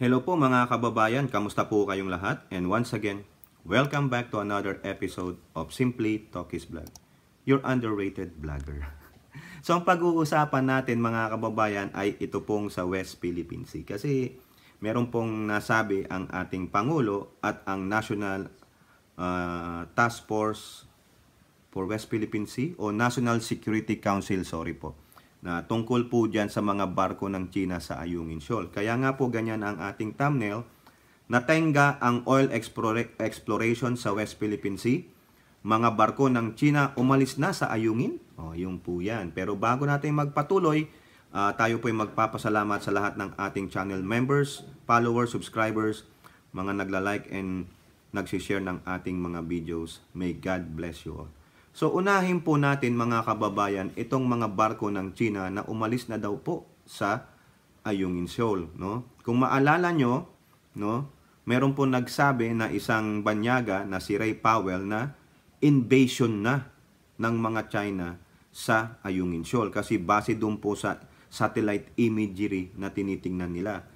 Hello po mga kababayan, kamusta po kayong lahat? And once again, welcome back to another episode of Simply Talkies Vlog, your underrated vlogger. So ang pag-uusapan natin mga kababayan ay ito pong sa West Philippine Sea. Kasi meron pong nasabi ang ating Pangulo at ang National Task Force for West Philippine Sea o National Security Council, sorry po, na tungkol po dyan sa mga barko ng China sa Ayungin Shoal. Kaya nga po ganyan ang ating thumbnail, natenga ang oil exploration sa West Philippine Sea. Mga barko ng China umalis na sa Ayungin. Yung po yan. Pero bago natin magpatuloy, tayo po ay magpapasalamat sa lahat ng ating channel members, followers, subscribers, mga nagla-like and nagsishare ng ating mga videos. May God bless you all. So unahin po natin mga kababayan itong mga barko ng China na umalis na daw po sa Ayungin Shoal, no? Kung maalala nyo, no, meron po nagsabi na isang banyaga na si Ray Powell na invasion na ng mga China sa Ayungin Shoal kasi base doon po sa satellite imagery na tinitingnan nila.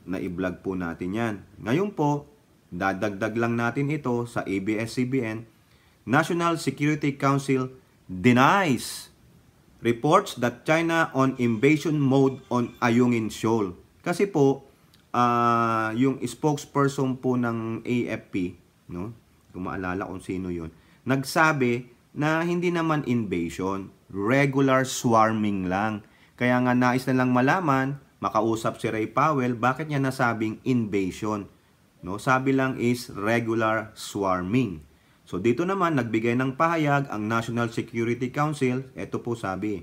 Na i-vlog po natin yan. Ngayon po, dadagdag lang natin ito sa ABS-CBN. National Security Council denies reports that China on invasion mode on Ayungin Shoal. Kasi po, yung spokesperson po ng AFP, no? Kung maalala kung sino yun, nagsabi na hindi naman invasion, regular swarming lang. Kaya nga nais na lang malaman, makausap si Ray Powell, bakit niya nasabing invasion? No? Sabi lang is regular swarming. So dito naman nagbigay ng pahayag ang National Security Council. Ito po sabi,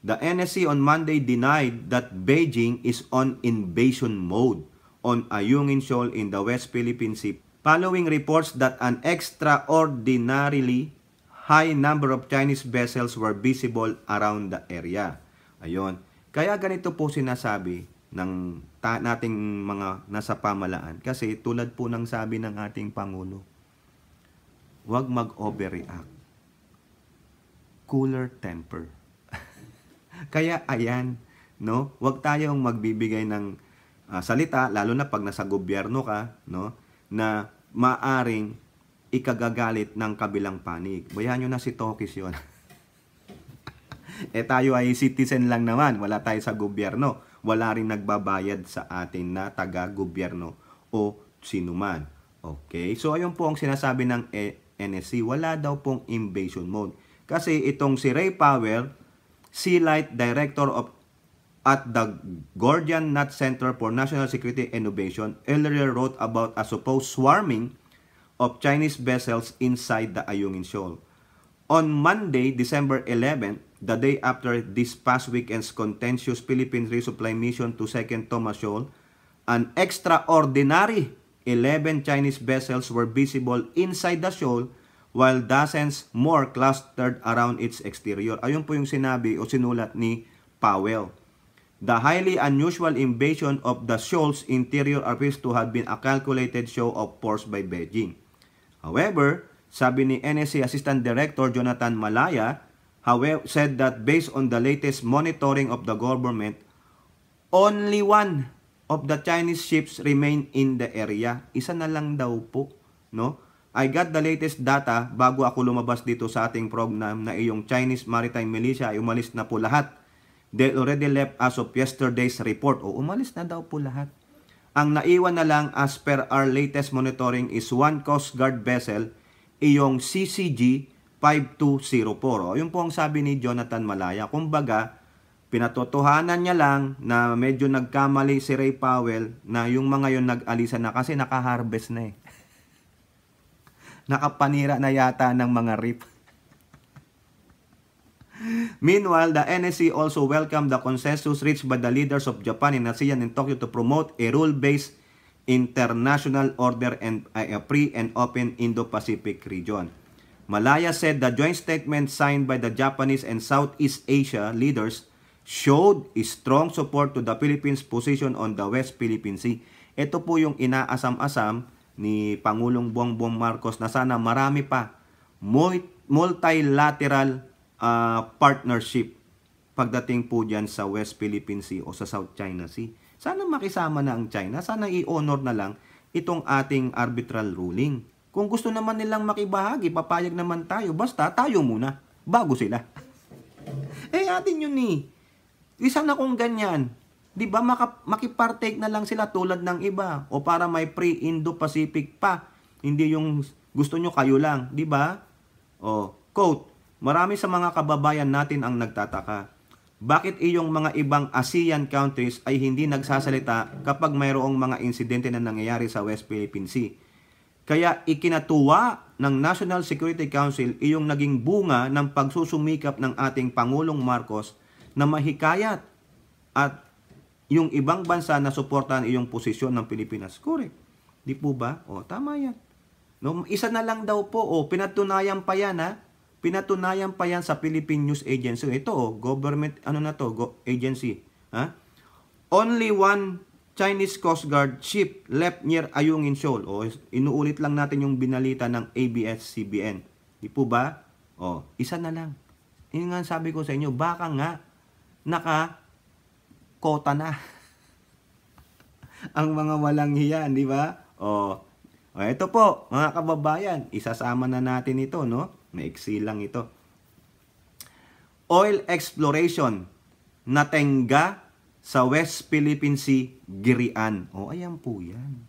the NSC on Monday denied that Beijing is on invasion mode on Ayungin Shoal in the West Philippine Sea following reports that an extraordinarily high number of Chinese vessels were visible around the area. Ayun. Kaya ganito po sinasabi ng nating mga nasa pamalaan. Kasi tulad po ng sabi ng ating Pangulo, huwag mag-overreact. Cooler temper. Kaya ayan, no? Huwag tayong magbibigay ng salita, lalo na pag nasa gobyerno ka, no? Na maaring ikagagalit ng kabilang panig. Bayan nyo na si Tokis yun. Tayo ay citizen lang naman. Wala tayo sa gobyerno. Wala rin nagbabayad sa atin na taga-gobyerno o sinuman. Okay? So, ayun po ang sinasabi ng NSC. Wala daw pong invasion mode. Kasi itong si Ray Powell, Sea Light Director at the Gordian Knot Center for National Security Innovation, earlier wrote about a supposed swarming of Chinese vessels inside the Ayungin Shoal. On Monday, December 11, the day after this past weekend's contentious Philippine resupply mission to Second Thomas Shoal, an extraordinary 11 Chinese vessels were visible inside the shoal while dozens more clustered around its exterior. Ayun po yung sinabi o sinulat ni Powell. The highly unusual invasion of the shoal's interior appears to have been a calculated show of force by Beijing. However, sabi ni NSC Assistant Director Jonathan Malaya, said that based on the latest monitoring of the government, only one of the Chinese ships remain in the area. Isa na lang daw po, no? I got the latest data bago ako lumabas dito sa ating program na iyong Chinese Maritime Militia ay umalis na po lahat. They already left as of yesterday's report. Umalis na daw po lahat. Ang naiwan na lang as per our latest monitoring is one Coast Guard vessel, iyong CCG 5204. Yun po ang sabi ni Jonathan Malaya. Kumbaga, pinatotohanan niya lang na medyo nagkamali si Ray Powell na yung mga yun nag-alisa na kasi naka-harvest na eh. Nakapanira na yata ng mga reef. Meanwhile, the NSC also welcomed the consensus reached by the leaders of Japan and ASEAN in Tokyo to promote a rule-based international order and a free and open Indo-Pacific region. Malaya said the joint statement signed by the Japanese and Southeast Asia leaders showed strong support to the Philippines' position on the West Philippine Sea. Ito po yung inaasam-asam ni Pangulong Bongbong Marcos na sana marami pa multilateral partnership pagdating po dyan sa West Philippine Sea o sa South China Sea. Sana makisama na ang China, sana i-honor na lang itong ating arbitral ruling. Kung gusto naman nilang makibahagi, papayag naman tayo, basta tayo muna, bago sila. Atin yun eh. Isa na kung ganyan, di ba makipartake na lang sila tulad ng iba, o para may pre-Indo-Pacific pa, hindi yung gusto nyo kayo lang, di ba? Quote, marami sa mga kababayan natin ang nagtataka. Bakit iyong mga ibang ASEAN countries ay hindi nagsasalita kapag mayroong mga insidente na nangyayari sa West Philippine Sea? Kaya ikinatuwa ng National Security Council iyong naging bunga ng pagsusumikap ng ating Pangulong Marcos na mahikayat at yung ibang bansa na suportahan iyong posisyon ng Pilipinas. Correct. Di po ba? Tama yan. No, isa na lang daw po. Pinatunayan pa yan ha. Pinatunayan pa yan sa Philippine News Agency. Ito government, agency. Ha? Only one Chinese Coast Guard ship left near Ayungin Shoal. Inuulit lang natin yung binalita ng ABS-CBN. Di po ba? Isa na lang. Yun nga sabi ko sa inyo, baka nga naka-kota na ang mga walang hiyan, di ba? Ito po, mga kababayan, isasama na natin ito, no? Maiksi lang ito. Oil exploration natenga sa West Philippine Sea, Girian. Ayan po yan.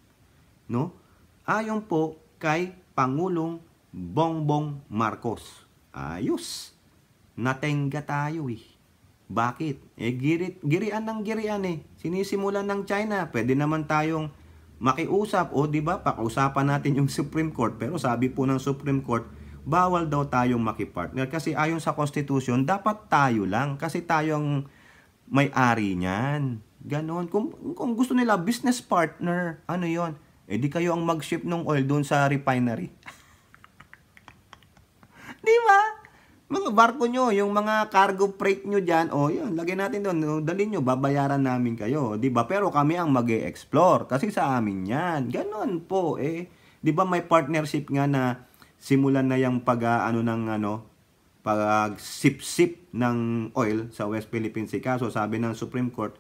No? Ayon po kay Pangulong Bongbong Marcos. Ayos. Natenga tayo eh. Bakit? Girian ng Girian eh. Sinisimulan ng China. Pwede naman tayong makiusap. Di ba? Pakiusapan natin yung Supreme Court. Pero sabi po ng Supreme Court, bawal daw tayong makipartner kasi ayon sa Constitution, dapat tayo lang kasi tayong may-ari niyan. Ganon. Kung gusto nila, business partner, ano yon? Di kayo ang mag-ship ng oil doon sa refinery. Di ba? Mga barko nyo, yung mga cargo freight nyo dyan, yun, lagyan natin doon, dalhin nyo, babayaran namin kayo. Di ba? Pero kami ang mag-e-explore kasi sa amin yan. Ganon po Di ba may partnership nga na simulan na yung pag-sip-sip ng oil sa West Philippine Sea. Kaso sabi ng Supreme Court,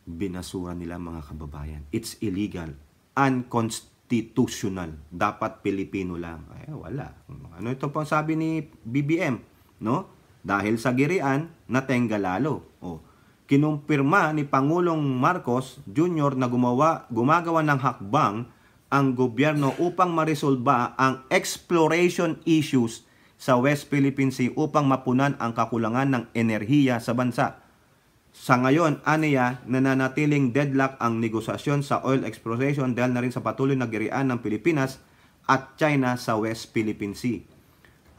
binasura nila mga kababayan. It's illegal. Unconstitutional. Dapat Pilipino lang. Wala. Ano ito pang sabi ni BBM? No? Dahil sa Girian, natenga lalo. Kinumpirma ni Pangulong Marcos Jr. na gumagawa ng hakbang ang gobyerno upang maresolba ang exploration issues sa West Philippine Sea upang mapunan ang kakulangan ng enerhiya sa bansa. Sa ngayon, aniya, nananatiling deadlock ang negosasyon sa oil exploration dahil na rin sa patuloy na girian ng Pilipinas at China sa West Philippine Sea.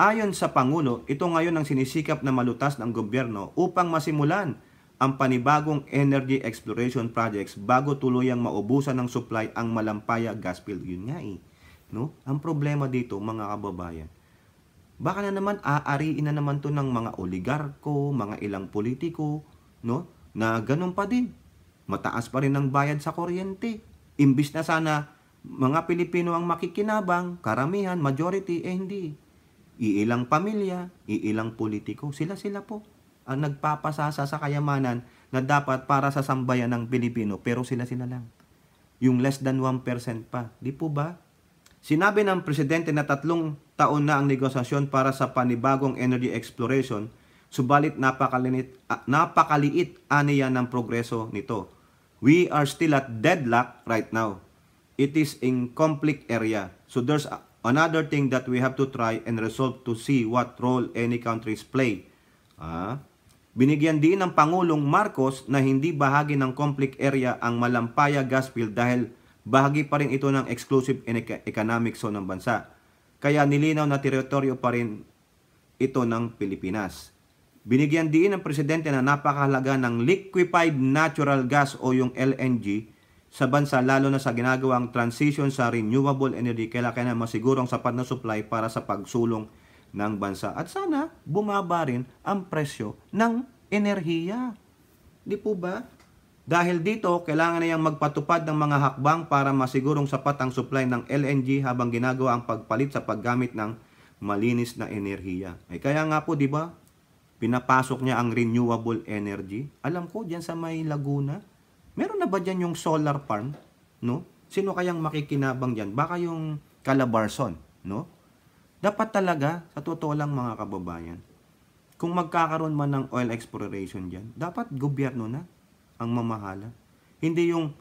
Ayon sa Pangulo, ito ngayon ang sinisikap na malutas ng gobyerno upang masimulan ang panibagong energy exploration projects bago tuluyang maubusan ng supply ang Malampaya gas field. Yun nga no? Ang problema dito, mga kababayan, baka na naman aariin na naman to ng mga oligarko, mga ilang politiko, no? Na ganun pa din. Mataas pa rin ang bayad sa kuryente. Imbis na sana mga Pilipino ang makikinabang, karamihan, majority, hindi. Iilang pamilya, iilang politiko, sila-sila po ang nagpapasasa sa kayamanan na dapat para sa sambayan ng Pilipino, pero sila-sila lang. Yung less than 1% pa. Di po ba? Sinabi ng Presidente na 3 taon na ang negosasyon para sa panibagong energy exploration, subalit napakaliit aniya ng progreso nito. We are still at deadlock right now. It is in conflict area. So there's another thing that we have to try and resolve to see what role any countries play. Binigyan din ng Pangulong Marcos na hindi bahagi ng conflict area ang Malampaya gas field dahil bahagi pa rin ito ng exclusive economic zone ng bansa. Kaya nilinaw na teritoryo pa rin ito ng Pilipinas. Binigyan din ng Presidente na napakahalaga ng liquefied natural gas o yung LNG sa bansa lalo na sa ginagawang transition sa renewable energy. Kailangan masigurong sapat na supply para sa pagsulong ng bansa. At sana bumaba rin ang presyo ng enerhiya. Di po ba? Dahil dito, kailangan na yang magpatupad ng mga hakbang para masigurong sapat ang supply ng LNG habang ginagawa ang pagpalit sa paggamit ng malinis na enerhiya. Kaya nga po, di ba? pinapasok niya ang renewable energy. Alam ko, dyan sa may Laguna, meron na ba dyan yung solar farm? No? Sino kayang makikinabang dyan? Baka yung Calabarzon, no? Dapat talaga, sa totoo lang mga kababayan, kung magkakaroon man ng oil exploration dyan, dapat gobyerno na ang mamahala. Hindi yung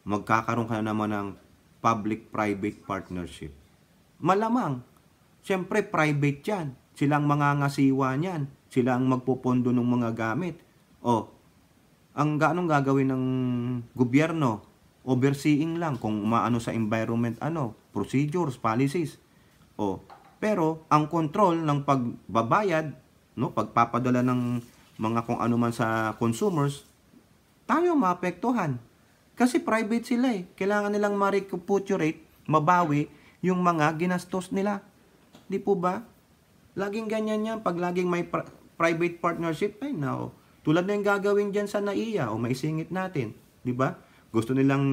magkakaroon ka na naman ng public-private partnership. Malamang, siyempre private yan. Silang mangangasiwa niyan. Sila ang magpopondo ng mga gamit. O, anong gagawin ng gobyerno? Overseeing lang kung maano sa environment, procedures, policies. O, pero ang control ng pagbabayad, no, pagpapadala ng mga kung ano man sa consumers, tayo maapektuhan. Kasi private sila eh. Kailangan nilang ma-recuperate, mabawi yung mga ginastos nila. Di po ba? Laging ganyan yan. Pag laging may private partnership, ay no. Tulad na yung gagawin dyan sa NAIA o maisingit natin. Di ba? Gusto nilang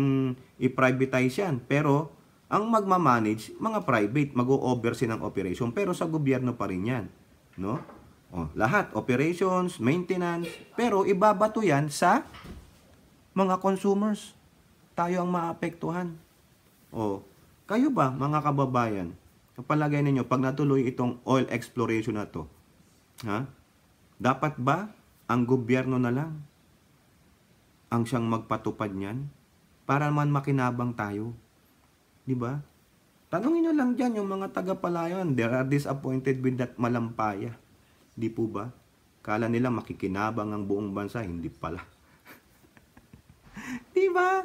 i-privatize yan. Pero, ang magmamanage, mga private, mag-o-oversee ng operation. Pero sa gobyerno pa rin yan. No? O, lahat, operations, maintenance. Pero, ibabato yan sa mga consumers. Tayo ang maapektuhan. O, kayo ba, mga kababayan, kapalagay ninyo, pag natuloy itong oil exploration na to, dapat ba ang gobyerno na lang ang siyang magpatupad niyan para naman makinabang tayo? Di ba? Tanungin nyo lang dyan yung mga taga-Palayan. They are disappointed with that Malampaya. Di po ba? Kala nila makikinabang ang buong bansa. Hindi pala. Di ba?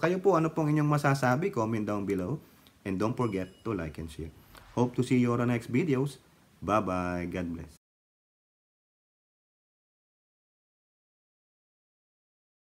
Kayo po, ano pong inyong masasabi? Comment down below. And don't forget to like and share. Hope to see you on the next videos. Bye-bye. God bless.